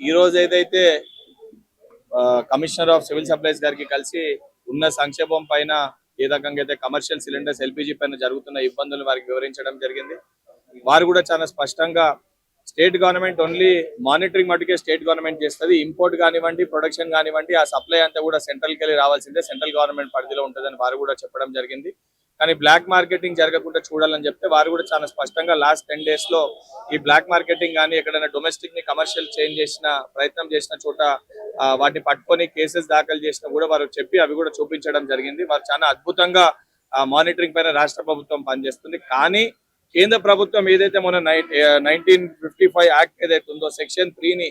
ఈ రోజు ఏదైతే కమిషనర్ ఆఫ్ సివిల్ సప్లైస్ గారికి కలిసి ఉన్న సంక్షేమం పైన ఏ రకంగా అయితే కమర్షియల్ సిలిండర్స్ ఎల్పిజి పైన జరుగుతున్న ఇబ్బందులు వారికి వివరించడం జరిగింది. వారు కూడా చాలా స్పష్టంగా స్టేట్ గవర్నమెంట్ ఓన్లీ మానిటరింగ్ మటుకే స్టేట్ గవర్నమెంట్ చేస్తుంది. ఇంపోర్ట్ కానివ్వండి, ప్రొడక్షన్ కానివ్వండి, ఆ సప్లై అంతా కూడా సెంట్రల్కి వెళ్ళి రావాల్సిందే, సెంట్రల్ గవర్నమెంట్ పరిధిలో ఉంటుందని వారు కూడా చెప్పడం జరిగింది. కానీ బ్లాక్ మార్కెటింగ్ జరగకుండా చూడాలని చెప్తే వారు కూడా చాలా స్పష్టంగా లాస్ట్ 10 days లో ఈ బ్లాక్ మార్కెటింగ్ కానీ ఎక్కడైనా డొమెస్టిక్ ని కమర్షియల్ చేంజ్ చేసిన ప్రయత్నం చేసిన చోట వాటిని పట్టుకొని కేసెస్ దాఖలు చేసినా కూడా వారు చెప్పి అవి కూడా చూపించడం జరిగింది. వారు చాలా అద్భుతంగా మానిటరింగ్ పైన రాష్ట్ర ప్రభుత్వం పనిచేస్తుంది. కానీ కేంద్ర ప్రభుత్వం ఏదైతే మన 1955 యాక్ట్ ఏదైతే ఉందో సెక్షన్ 3ని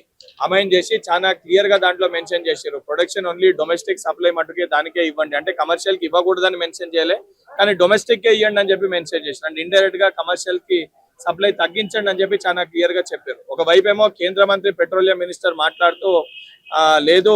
అమైన్ చేసి చాలా క్లియర్ గా దాంట్లో మెన్షన్ చేశారు. ప్రొడక్షన్ ఓన్లీ డొమెస్టిక్ సప్లై మటుకే దానికే ఇవ్వండి, అంటే కమర్షియల్ కి ఇవ్వకూడదని మెన్షన్ చేయలే, కానీ డొమెస్టిక్ కే ఇవ్వండి అని చెప్పి మెన్షన్ చేశారు. అంటే ఇండైరెక్ట్ గా కమర్షియల్ కి సప్లై తగ్గించండి అని చెప్పి చాలా క్లియర్ గా చెప్పారు. ఒకవైపు ఏమో కేంద్ర మంత్రి పెట్రోలియం మినిస్టర్ మాట్లాడుతూ లేదు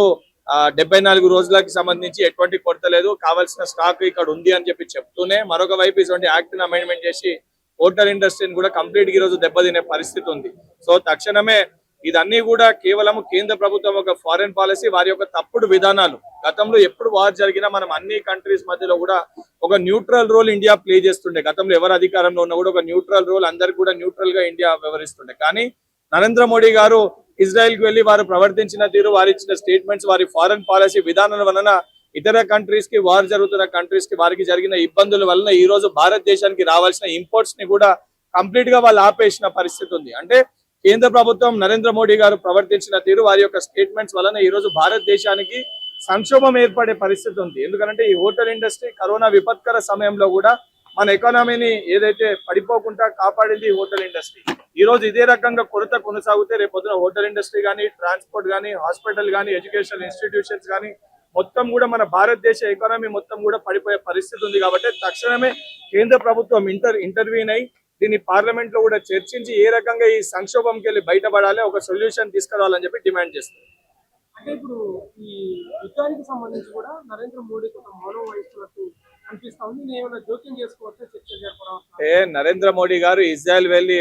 74 రోజులకి సంబంధించి ఎటువంటి కొరత లేదు, కావాల్సిన స్టాక్ ఇక్కడ ఉంది అని చెప్పి చెప్తూనే మరొక వైపు ఇటువంటి యాక్ట్ ని అమెండ్మెంట్ చేసి హోటల్ ఇండస్ట్రీని కూడా కంప్లీట్ గా ఈ రోజు దెబ్బతినే పరిస్థితి ఉంది. సో తక్షణమే ఇదన్నీ కూడా కేవలం కేంద్ర ప్రభుత్వం ఒక ఫారెన్ పాలసీ, వారి యొక్క తప్పుడు విధానాలు. గతంలో ఎప్పుడు వార్ జరిగినా మనం అన్ని కంట్రీస్ మధ్యలో కూడా ఒక న్యూట్రల్ రోల్ ఇండియా ప్లే చేస్తుండే. గతంలో ఎవరు అధికారంలో ఉన్నా కూడా ఒక న్యూట్రల్ రోల్, అందరికి కూడా న్యూట్రల్ గా ఇండియా వ్యవహరిస్తుండే. కానీ నరేంద్ర మోడీ గారు ఇజ్రాయెల్ కి వెళ్లి వారు ప్రవర్తించిన తీరు, వారు ఇచ్చిన స్టేట్మెంట్స్, వారి ఫారెన్ పాలసీ విధానాల వలన ఇతర కంట్రీస్ కి, వారు జరుగుతున్న కంట్రీస్ కి వారికి జరిగిన ఇబ్బందుల వలన ఈ రోజు భారతదేశానికి రావాల్సిన ఇంపోర్ట్స్ ని కూడా కంప్లీట్ గా వాళ్ళు ఆపేసిన పరిస్థితి ఉంది. అంటే కేంద్ర ప్రభుత్వం నరేంద్ర మోడీ గారు ప్రవర్తించిన తీరు, వారి యొక్క స్టేట్మెంట్స్ వలన ఈ రోజు భారతదేశానికి సంక్షోభం ఏర్పడే పరిస్థితి ఉంది. ఎందుకంటే ఈ హోటల్ ఇండస్ట్రీ కరోనా విపత్కర సమయంలో కూడా మన ఎకానమీని ఏదైతే పడిపోకుండా కాపాడింది హోటల్ ఇండస్ట్రీ. ఈ రోజు ఇదే రకంగా కొరత కొనసాగితే రేపొద్దున హోటల్ ఇండస్ట్రీ కానీ, ట్రాన్స్పోర్ట్ కానీ, హాస్పిటల్ కానీ, ఎడ్యుకేషనల్ ఇన్స్టిట్యూషన్స్ కానీ మొత్తం కూడా మన భారతదేశ ఎకానమీ మొత్తం కూడా పడిపోయే పరిస్థితి ఉంది. కాబట్టి తక్షణమే కేంద్ర ప్రభుత్వం ఇంటర్వ్యూన్ అయి దీన్ని పార్లమెంట్ లో కూడా చర్చించి ఏ రకంగా ఈ సంక్షోభంకి వెళ్ళి బయటపడాలి, ఒక సొల్యూషన్ తీసుకురావాలని చెప్పి డిమాండ్ చేస్తుంది. అంటే ఇప్పుడు ఈ యుద్ధానికి సంబంధించి కూడా నరేంద్ర మోడీ ఒక మౌనం వహిస్తున్నట్టు అనిపిస్తా ఉంది. నేను ఏమైనా జోక్యం చేసుకోవచ్చు, చర్చ జరపడం. నరేంద్ర మోడీ గారు ఇజ్రాయెల్ వెళ్ళి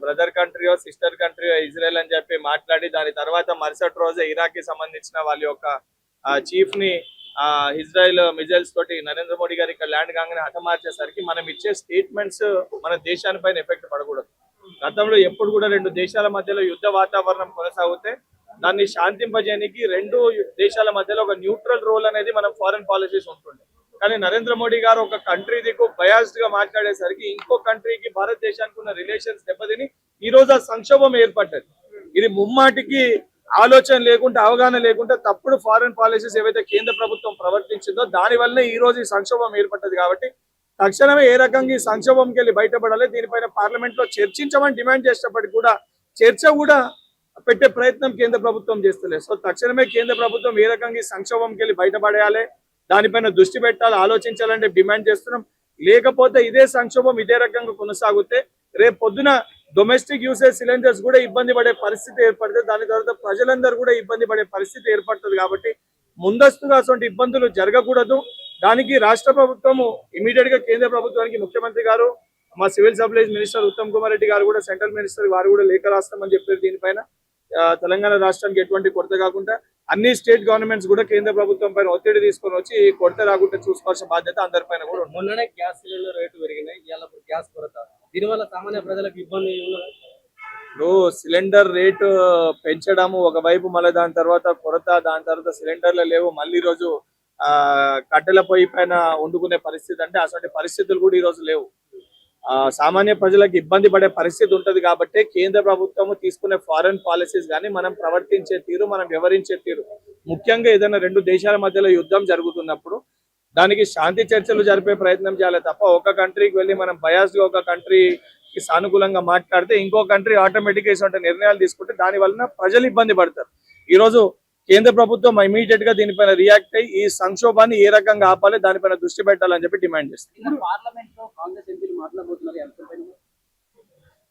బ్రదర్ కంట్రీయో సిస్టర్ కంట్రీయో ఇజ్రాయెల్ అని చెప్పి మాట్లాడి దాని తర్వాత మరుసటి రోజే ఇరాక్ కి సంబంధించిన వాళ్ళ యొక్క చీఫ్ ని ఇజ్రాయెల్ మిజైల్స్ తోటి నరేంద్ర మోడీ గారు ఇక్కడ ల్యాండ్ కాగానే హతమార్చేసరికి మనం ఇచ్చే స్టేట్మెంట్స్ మన దేశానిపైన ఎఫెక్ట్ పడకూడదు. గతంలో ఎప్పుడు కూడా రెండు దేశాల మధ్యలో యుద్ధ వాతావరణం కొనసాగితే దాన్ని శాంతింపజేయడానికి రెండు దేశాల మధ్యలో ఒక న్యూట్రల్ రోల్ అనేది మనం ఫారెన్ పాలసీస్ ఉంటుండే. కానీ నరేంద్ర మోడీ గారు ఒక కంట్రీ దిక్కు బయాస్డ్ గా మాట్లాడేసరికి ఇంకో కంట్రీకి భారతదేశానికి ఉన్న రిలేషన్స్ దెబ్బతిని ఈ రోజు ఆ సంక్షోభం ఏర్పడ్డది. ఇది ముమ్మాటికి ఆలోచన లేకుండా, అవగాహన లేకుండా తప్పుడు ఫారెన్ పాలసీస్ ఏవైతే కేంద్ర ప్రభుత్వం ప్రవర్తించిందో దాని వల్లనే ఈ రోజు ఈ సంక్షోభం ఏర్పడ్డది. కాబట్టి తక్షణమే ఏ రకంగా ఈ సంక్షోభంకి వెళ్ళి బయటపడాలి, దీనిపైన పార్లమెంట్ లో చర్చించమని డిమాండ్ చేసినప్పటికీ కూడా చర్చ కూడా పెట్టే ప్రయత్నం కేంద్ర ప్రభుత్వం చేస్తలేదు. సో తక్షణమే కేంద్ర ప్రభుత్వం ఏ రకంగా ఈ సంక్షోభంకి వెళ్ళి బయటపడేయాలి, దానిపైన దృష్టి పెట్టాలి, ఆలోచించాలంటే డిమాండ్ చేస్తున్నాం. లేకపోతే ఇదే సంక్షోభం ఇదే రకంగా కొనసాగితే రేపు పొద్దున డొమెస్టిక్ యూసేజ్ సిలిండర్స్ కూడా ఇబ్బంది పడే పరిస్థితి ఏర్పడుతుంది. దాని తర్వాత ప్రజలందరూ కూడా ఇబ్బంది పడే పరిస్థితి ఏర్పడుతుంది. కాబట్టి ముందస్తుగా అటువంటి ఇబ్బందులు జరగకూడదు. దానికి రాష్ట్ర ప్రభుత్వము ఇమీడియట్ గా కేంద్ర ప్రభుత్వానికి ముఖ్యమంత్రి గారు, మా civil supplies minister Uttam Kumar Reddy గారు కూడా, సెంట్రల్ మినిస్టర్ వారు కూడా లేఖ రాస్తామని చెప్పారు. దీనిపైన తెలంగాణ రాష్ట్రానికి ఎటువంటి కొరత కాకుండా అన్ని స్టేట్ గవర్నమెంట్స్ కూడా కేంద్ర ప్రభుత్వం పైన ఒత్తిడి తీసుకొని వచ్చి కొరత రాకుండా చూసుకోవాల్సిన బాధ్యత అందరిపైన కూడా ఉంది. మొన్ననే గ్యాస్ సిలిండర్ రేటు పెరిగినాయి, ఇవాళ గ్యాస్ కొరత, దీనివల్ల సామాన్య ప్రజలకు ఇబ్బంది. ఇప్పుడు సిలిండర్ రేటు పెంచడము ఒకవైపు, మళ్ళీ దాని తర్వాత కొరత, దాని తర్వాత సిలిండర్లు లేవు, మళ్ళీ రోజు కట్టెల పొయ్యి పైన వండుకునే పరిస్థితి, అంటే అటువంటి పరిస్థితులు కూడా ఈ రోజు లేవు. సామాన్య ప్రజలకు ఇబ్బంది పడే పరిస్థితి ఉంటది. కాబట్టి కేంద్ర ప్రభుత్వం తీసుకునే ఫారెన్ పాలసీస్ కానీ, మనం ప్రవర్తించే తీరు, మనం వ్యవహరించే తీరు, ముఖ్యంగా ఏదైనా రెండు దేశాల మధ్యలో యుద్ధం జరుగుతున్నప్పుడు దానికి శాంతి చర్చలు జరిపే ప్రయత్నం చేయాలి తప్ప ఒక కంట్రీకి వెళ్ళి మనం బయాస్డ్ గా ఒక కంట్రీకి సానుకూలంగా మాట్లాడితే ఇంకో కంట్రీ ఆటోమేటిక్ గా నిర్ణయాలు తీసుకుంటే దాని వలన ప్రజలు ఇబ్బంది పడతారు. ఈ రోజు కేంద్ర ప్రభుత్వం ఇమీడియట్ గా దీనిపైన రియాక్ట్ అయ్యి ఈ సంక్షోభాన్ని ఏ రకంగా ఆపాలి, దానిపైన దృష్టి పెట్టాలని చెప్పి డిమాండ్ చేస్తారు.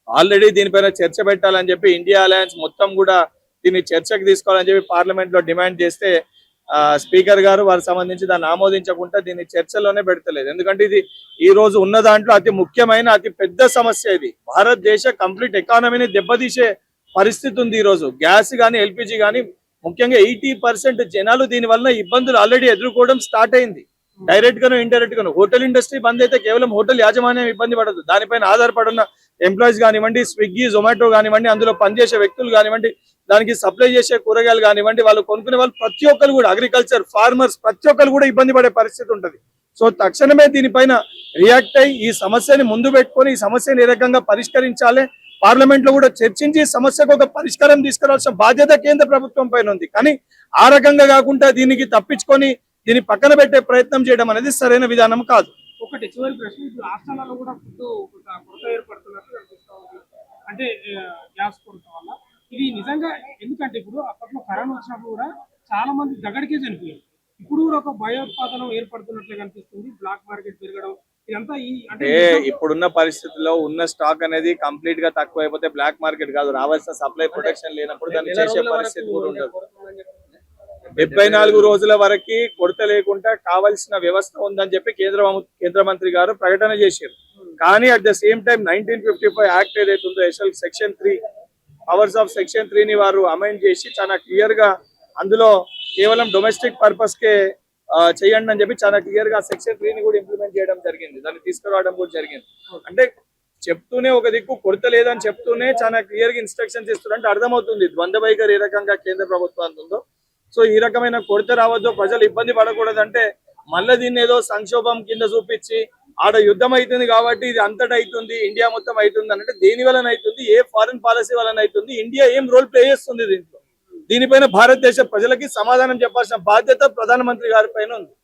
ఆల్రెడీ దీనిపైన చర్చ పెట్టాలని చెప్పి ఇండియా అలయన్స్ మొత్తం కూడా దీన్ని చర్చకు తీసుకోవాలని చెప్పి పార్లమెంట్ లో డిమాండ్ చేస్తే స్పీకర్ గారు వారికి సంబంధించి దాన్ని ఆమోదించకుండా దీన్ని చర్చలోనే పెడతలేదు. ఎందుకంటే ఇది ఈ రోజు ఉన్న దాంట్లో అతి ముఖ్యమైన, అతి పెద్ద సమస్య. ఇది భారతదేశ కంప్లీట్ ఎకానమీని దెబ్బతీసే పరిస్థితి ఉంది ఈ రోజు. గ్యాస్ కానీ ఎల్పిజి కానీ ముఖ్యంగా 80% జనాలు దీని వలన ఇబ్బందులు ఆల్రెడీ ఎదుర్కోవడం స్టార్ట్ అయింది. డైరెక్ట్ గాను ఇండైరెక్ట్ గాను. హోటల్ ఇండస్ట్రీ బంద్ అయితే కేవలం హోటల్ యాజమాన్యం ఇబ్బంది పడదు, దానిపైన ఆధారపడున్న ఎంప్లాయీస్ కానివ్వండి, స్విగ్గీ జొమాటో కానివ్వండి, అందులో పనిచేసే వ్యక్తులు కానివ్వండి, దానికి సప్లై చేసే కూరగాయలు కానివ్వండి, వాళ్ళు కొనుక్కునే వాళ్ళు ప్రతి ఒక్కరు కూడా, అగ్రికల్చర్ ఫార్మర్స్ ప్రతి ఒక్కరు కూడా ఇబ్బంది పడే పరిస్థితి ఉంటుంది. సో తక్షణమే దీనిపైన రియాక్ట్ అయ్యి ఈ సమస్యని ముందు పెట్టుకొని ఈ సమస్యని ఏ రకంగా పరిష్కరించాలి, పార్లమెంట్ లో కూడా చర్చించి సమస్యకు ఒక పరిష్కారం తీసుకురావాల్సిన బాధ్యత కేంద్ర ప్రభుత్వం పైన ఉంది. కానీ ఆ రకంగా కాకుండా దీనికి తప్పించుకొని దీన్ని పక్కన పెట్టే ప్రయత్నం చేయడం అనేది సరైన విధానం కాదు. ఒకటి చివరి ప్రశ్న, ఇప్పుడు రాష్ట్రాలలో కూడా ఫుడ్ కొరత ఏర్పడుతున్నట్టు కనిపిస్తా ఉంది. అంటే గ్యాస్ కొరత వల్ల ఇది నిజంగా, ఎందుకంటే ఇప్పుడు అప్పట్లో కరోనా వచ్చినప్పుడు కూడా చాలా మంది దగడికే చనిపోయారు. ఇప్పుడు కూడా ఒక భయోత్పాదనం ఏర్పడుతున్నట్లే కనిపిస్తుంది. బ్లాక్ మార్కెట్ పెరగడం ఇదంతా ఈ అంటే ఇప్పుడున్న పరిస్థితుల్లో ఉన్న స్టాక్ అనేది కంప్లీట్ గా తక్కువ అయిపోతే బ్లాక్ మార్కెట్ కాదు, రావాల్సిన సప్లై ప్రొటెక్షన్ లేనప్పుడు దాన్ని చేసే పరిస్థితి కూడా ఉండదు. 74 రోజుల వరకు కొరత లేకుండా కావాల్సిన వ్యవస్థ ఉందని చెప్పి కేంద్ర మంత్రి గారు ప్రకటన చేశారు. కానీ at the same time 1955 act ఏదైతే ఉందో సెక్షన్ 3 పవర్స్ ఆఫ్ సెక్షన్ 3 ని వారు అమెండ్ చేసి చాలా క్లియర్ గా అందులో కేవలం డొమెస్టిక్ పర్పస్ కే చేయండి అని చెప్పి చాలా క్లియర్ గా సెక్షన్ 3 ని కూడా ఇంప్లిమెంట్ చేయడం జరిగింది, దాన్ని తీసుకురావడం కూడా జరిగింది. అంటే చెప్తూనే ఒక దిక్కు కొరత లేదని చెప్తూనే చాలా క్లియర్ గా ఇన్స్ట్రక్షన్స్ ఇస్తున్నారంటే అర్థమవుతుంది ద్వంద్వ వైఖరి ఏ రకంగా కేంద్ర ప్రభుత్వం ఉందో. సో ఈ రకమైన కొరత రావద్దు, ప్రజలు ఇబ్బంది పడకూడదంటే మళ్ళీ దీన్ని ఏదో సంక్షోభం కింద చూపించి ఆడ యుద్ధం అవుతుంది కాబట్టి ఇది అంతటా అవుతుంది, ఇండియా మొత్తం అవుతుంది అంటే దేని వలన అవుతుంది, ఏ ఫారెన్ పాలసీ వలన అవుతుంది, ఇండియా ఏం రోల్ ప్లే చేస్తుంది దీంట్లో, దీనిపైన భారతదేశ ప్రజలకి సమాధానం చెప్పాల్సిన బాధ్యత ప్రధానమంత్రి గారి పైన ఉంది.